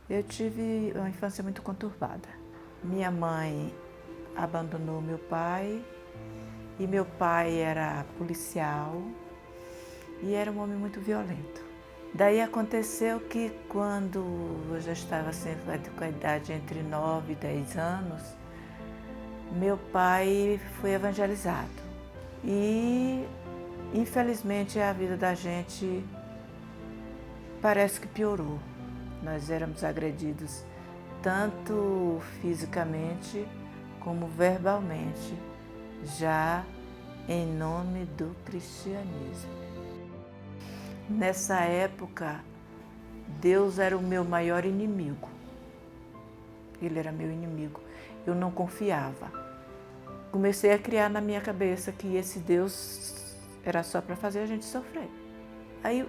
Eu tive uma infância muito conturbada. Minha mãe abandonou meu pai e meu pai era policial e era um homem muito violento. Daí aconteceu que quando eu já estava assim, com a idade entre 9 e 10 anos, meu pai foi evangelizado. E infelizmente a vida da gente parece que piorou. Nós éramos agredidos tanto fisicamente como verbalmente, já em nome do cristianismo. Nessa época, Deus era o meu maior inimigo. Ele era meu inimigo. Eu não confiava. Comecei a criar na minha cabeça que esse Deus era só para fazer a gente sofrer. Aí,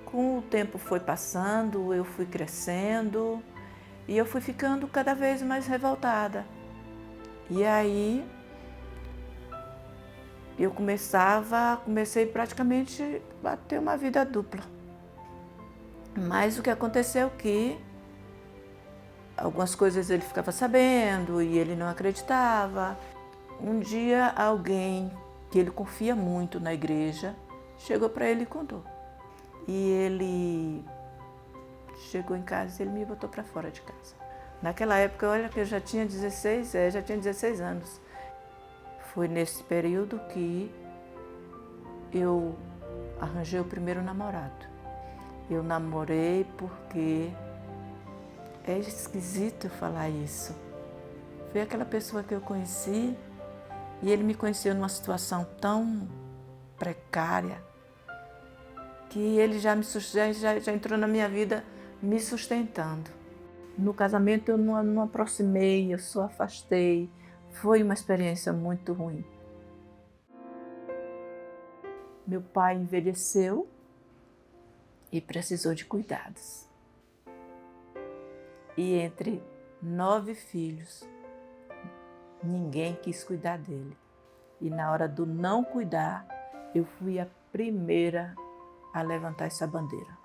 com o tempo foi passando, eu fui crescendo e eu fui ficando cada vez mais revoltada. E aí, eu comecei praticamente a ter uma vida dupla. Mas o que aconteceu é que algumas coisas ele ficava sabendo e ele não acreditava. Um dia alguém que ele confia muito na igreja chegou para ele e contou. E ele chegou em casa e ele me botou para fora de casa. Naquela época, olha que eu já tinha 16 anos. Foi nesse período que eu arranjei o primeiro namorado. Eu namorei porque é esquisito falar isso. Foi aquela pessoa que eu conheci e ele me conheceu numa situação tão precária que ele já entrou na minha vida me sustentando. No casamento eu não aproximei, eu só afastei. Foi uma experiência muito ruim. Meu pai envelheceu e precisou de cuidados. E entre 9 filhos, ninguém quis cuidar dele. E na hora do não cuidar, eu fui a primeira a levantar essa bandeira.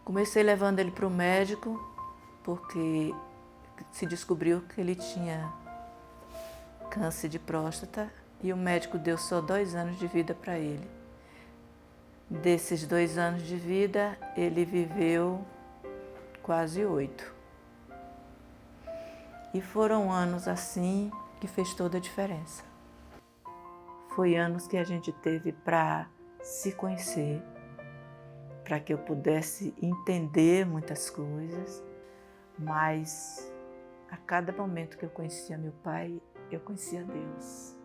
Comecei levando ele para o médico, porque se descobriu que ele tinha câncer de próstata e o médico deu só 2 anos de vida para ele. Desses 2 anos de vida, ele viveu quase 8. E foram anos assim que fez toda a diferença. Foi anos que a gente teve para se conhecer, para que eu pudesse entender muitas coisas, mas a cada momento que eu conhecia meu pai, eu conhecia Deus.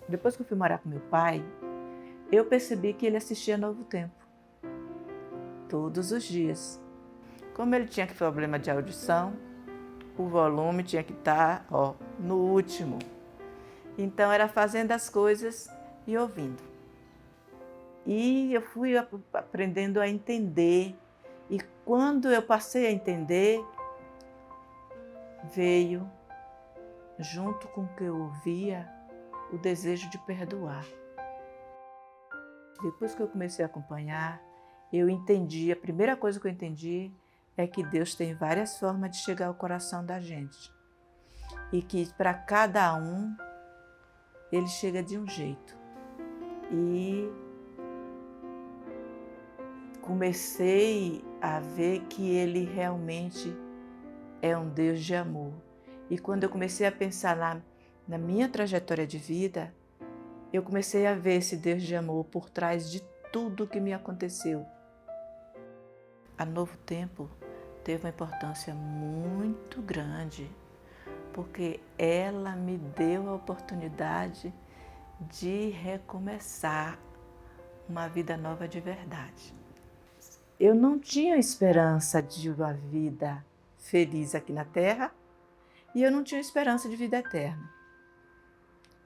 Depois que eu fui morar com meu pai, eu percebi que ele assistia Novo Tempo, todos os dias. Como ele tinha problema de audição, o volume tinha que estar no último. Então era fazendo as coisas e ouvindo. E eu fui aprendendo a entender. E quando eu passei a entender, veio, junto com o que eu ouvia, o desejo de perdoar. Depois que eu comecei a acompanhar, eu entendi, a primeira coisa que eu entendi é que Deus tem várias formas de chegar ao coração da gente. E que para cada um, ele chega de um jeito. E comecei a ver que ele realmente é um Deus de amor. E quando eu comecei a pensar na minha trajetória de vida, eu comecei a ver esse Deus de amor por trás de tudo que me aconteceu. A Novo Tempo teve uma importância muito grande, porque ela me deu a oportunidade de recomeçar uma vida nova de verdade. Eu não tinha esperança de uma vida feliz aqui na Terra e eu não tinha esperança de vida eterna.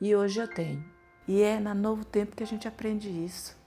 E hoje eu tenho. E é na Novo Tempo que a gente aprende isso.